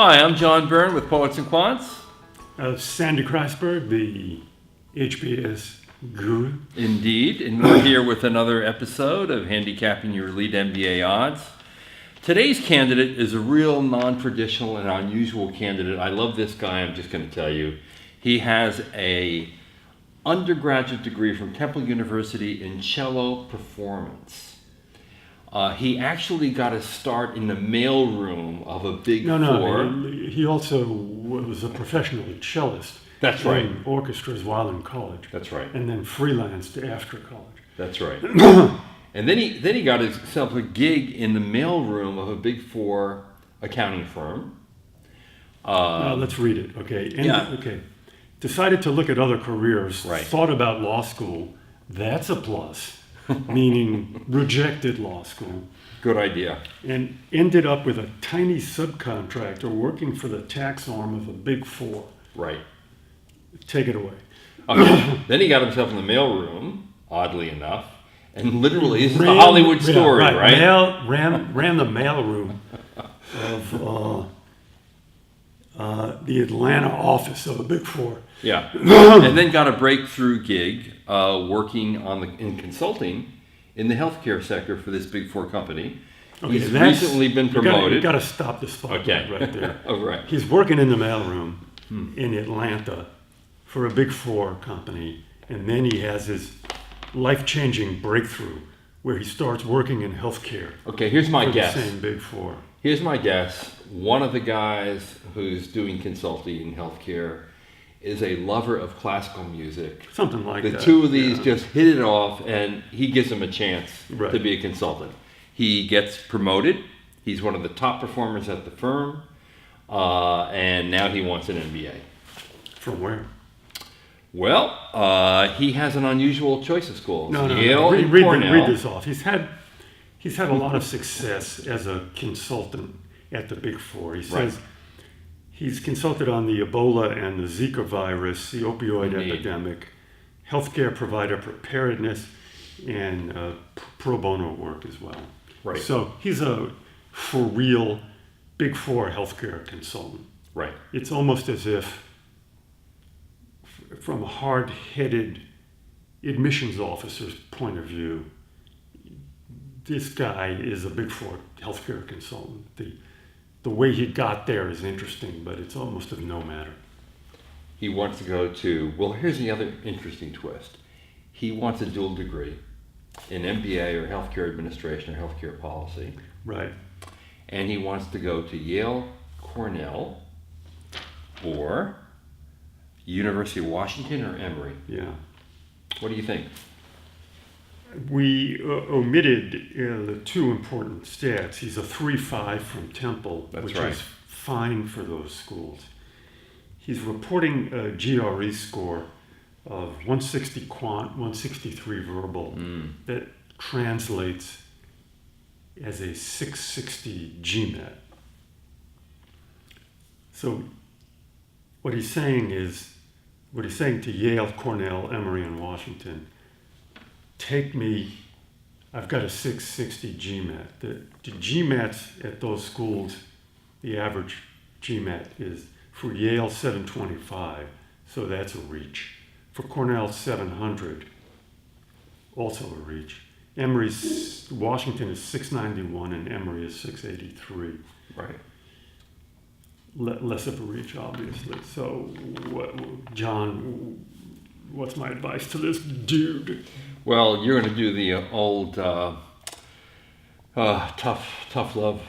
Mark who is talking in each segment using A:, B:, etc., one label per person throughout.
A: Hi, I'm John Byrne with Poets&Quants.
B: Sandy Kreisberg, the HBS guru.
A: Indeed, and we're here with another episode of Handicapping Your Elite MBA Odds. Today's candidate is a real non-traditional and unusual candidate. I love this guy, I'm just going to tell you. He has a undergraduate degree from Temple University in cello performance. He actually got a start in the mailroom of a big four.
B: He also was a professional cellist.
A: That's right.
B: In orchestras while in college.
A: That's right.
B: And then freelanced after college.
A: That's right. And then he got himself a gig in the mailroom of a big four accounting firm.
B: Now let's read it, okay?
A: Yeah.
B: Okay. Decided to look at other careers.
A: Right.
B: Thought about law school. That's a plus. Meaning rejected law school.
A: Good idea.
B: And ended up with a tiny subcontractor working for the tax arm of a big four.
A: Right.
B: Take it away.
A: Okay. Then he got himself in the mailroom, oddly enough, and literally, this is a Hollywood story, right?
B: Ran the mailroom of the Atlanta office of a big four.
A: Yeah. And then got a breakthrough gig working in consulting in the healthcare sector for this big four company.
B: Okay,
A: he's recently been promoted.
B: You got to stop the spotlight right there.
A: Oh, right.
B: He's working in the mailroom in Atlanta for a big four company, and then he has his life-changing breakthrough where he starts working in healthcare.
A: Okay, here's my guess.
B: The same big four.
A: Here's my guess. One of the guys who's doing consulting in healthcare is a lover of classical music.
B: Something like that.
A: The two of these just hit it off, and he gives him a chance
B: Right.
A: to be a consultant. He gets promoted. He's one of the top performers at the firm, and now he wants an MBA.
B: From where?
A: Well, he has an unusual choice of schools.
B: No.
A: Yale and
B: Read
A: Cornell.
B: this off. He's had a lot of success as a consultant at the Big Four. He says he's consulted on the Ebola and the Zika virus, the opioid epidemic, healthcare provider preparedness, and pro bono work as well.
A: Right.
B: So he's a for real Big Four healthcare consultant.
A: Right.
B: It's almost as if, from a hard-headed admissions officer's point of view, this guy is a Big Four healthcare consultant. The way he got there is interesting, but it's almost of no matter.
A: He wants to go to, well, here's the other interesting twist. He wants a dual degree in MBA or healthcare administration or healthcare policy.
B: Right.
A: And he wants to go to Yale, Cornell, or University of Washington or Emory.
B: Yeah.
A: What do you think?
B: We omitted the two important stats. He's a 3.5 from Temple,
A: That's
B: which
A: right.
B: is fine for those schools. He's reporting a GRE score of 160 quant, 163 verbal. That translates as a 660 GMAT. So what he's saying to Yale, Cornell, Emory, and Washington, take me, I've got a 660 GMAT. The GMATs at those schools, the average GMAT is for Yale 725, so that's a reach. For Cornell 700, also a reach. Washington is 691 and Emory is 683.
A: Right.
B: Less of a reach, obviously. So, John, what's my advice to this dude?
A: Well, you're going to do the old tough love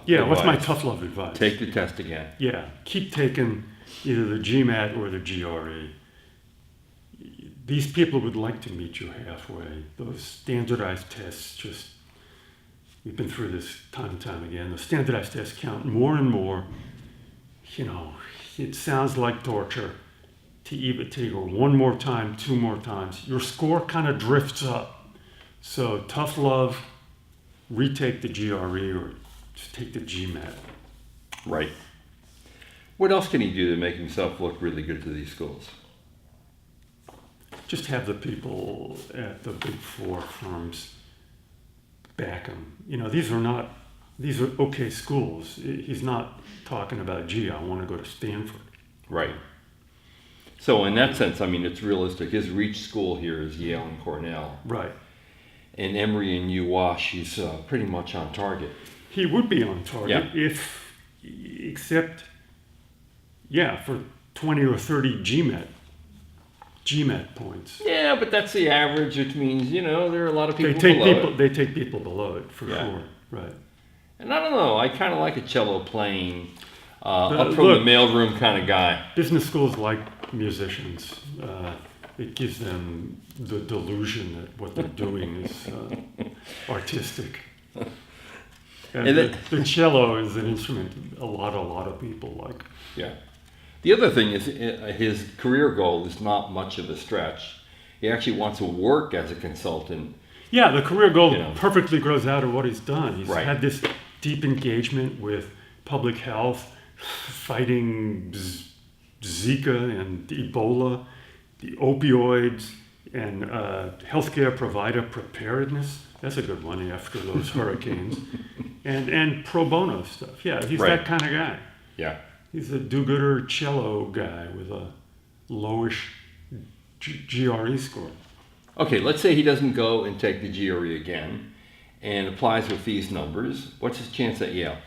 B: Yeah, what's my
A: advice.
B: tough love advice?
A: Take the test again.
B: Yeah, keep taking either the GMAT or the GRE. These people would like to meet you halfway. Those standardized tests we've been through this time and time again. The standardized tests count more and more. You know, it sounds like torture to go one more time, two more times. Your score kind of drifts up. So tough love, retake the GRE or just take the GMAT.
A: Right. What else can he do to make himself look really good to these schools?
B: Just have the people at the Big Four firms back him. You know, these are not these are okay schools. He's not talking about, gee, I want to go to Stanford.
A: Right. So in that sense, I mean, it's realistic. His reach school here is Yale and Cornell.
B: Right.
A: And Emory and UWash, he's pretty much on target.
B: He would be on target except, for 20 or 30 GMAT points.
A: Yeah, but that's the average, which means, there are a lot of people
B: They take people below it, for sure. Right.
A: And I don't know, I kind of like a cello playing, up from the mailroom kind of guy.
B: Business schools like musicians. It gives them the delusion that what they're doing is artistic. And the cello is an instrument a lot of people like.
A: Yeah. The other thing is his career goal is not much of a stretch. He actually wants to work as a consultant.
B: Yeah, the career goal perfectly grows out of what he's done. He's
A: Right.
B: had this deep engagement with public health, fighting Zika and Ebola, the opioids, and healthcare provider preparedness. That's a good one after those hurricanes. And pro bono stuff. Yeah, he's
A: Right.
B: that kind of guy.
A: Yeah.
B: He's a do-gooder cello guy with a lowish GRE score.
A: Okay, let's say he doesn't go and take the GRE again and applies with these numbers. What's his chance at Yale?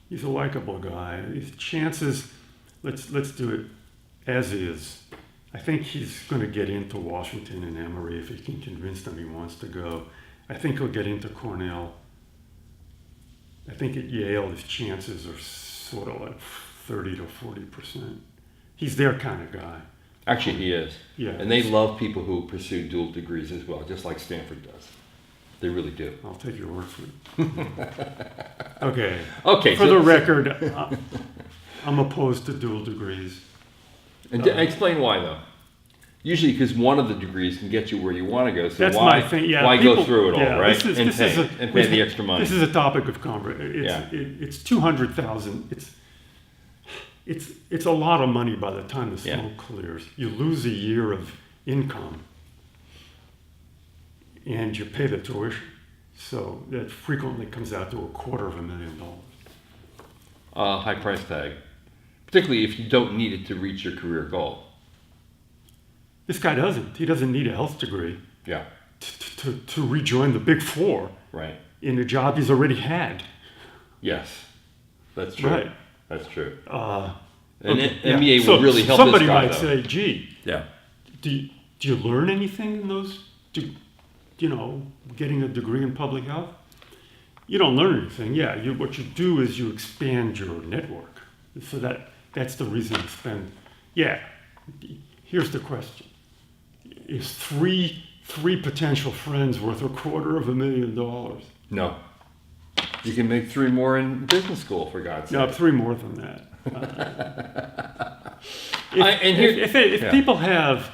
B: He's a likable guy. His chances, let's do it as is. I think he's going to get into Washington and Emory if he can convince them he wants to go. I think he'll get into Cornell. I think at Yale his chances are sort of like 30 to 40%. He's their kind of guy.
A: Actually, he is.
B: Yeah.
A: And they love people who pursue dual degrees as well, just like Stanford does. They really do.
B: I'll take your word for it. Okay.
A: Okay.
B: For the record, I'm opposed to dual degrees.
A: And explain why, though. Usually because one of the degrees can get you where you want to go, so
B: That's
A: why,
B: my thing. Yeah,
A: why
B: people,
A: go through it all,
B: yeah,
A: right? And pay the extra money.
B: This is a topic of conversation. It's 200,000. It's a lot of money by the time the smoke clears. You lose a year of income, and you pay the tuition. So that frequently comes out to $250,000.
A: High price tag, particularly if you don't need it to reach your career goal.
B: This guy doesn't. He doesn't need a health degree.
A: Yeah.
B: To rejoin the Big Four.
A: Right.
B: In a job he's already had.
A: Yes, that's true.
B: Right.
A: That's true.
B: And
A: MBA will really help
B: somebody
A: this guy,
B: might
A: though.
B: say, gee,
A: Yeah.
B: do you learn anything in those, getting a degree in public health? You don't learn anything. Yeah, what you do is you expand your network. So that's the reason to spend. Yeah, here's the question. Is three potential friends worth $250,000?
A: No. You can make 3 more in business school, for God's sake.
B: No, 3 more than that. If people have,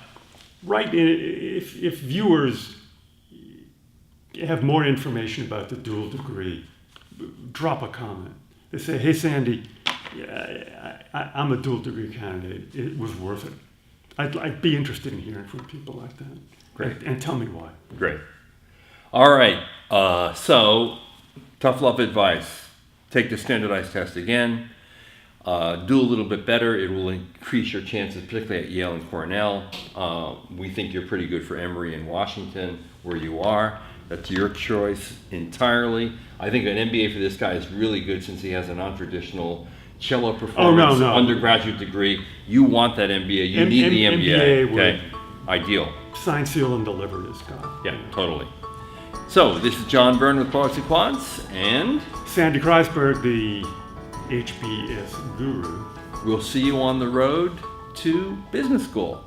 B: if viewers have more information about the dual degree, drop a comment. They say, hey, Sandy, I'm a dual degree candidate. It was worth it. I'd be interested in hearing from people like that.
A: Great.
B: And tell me why.
A: Great. All right. So, tough love advice. Take the standardized test again. Do a little bit better. It will increase your chances, particularly at Yale and Cornell. We think you're pretty good for Emory and Washington, where you are. That's your choice entirely. I think an MBA for this guy is really good since he has a non-traditional cello performance undergraduate degree. You want that MBA. You need the MBA. Okay. Ideal.
B: Sign, seal, and deliver this guy.
A: Yeah, totally. So, this is John Byrne with PoetsandQuants, and
B: Sandy Kreisberg, the HBS guru.
A: We'll see you on the road to business school.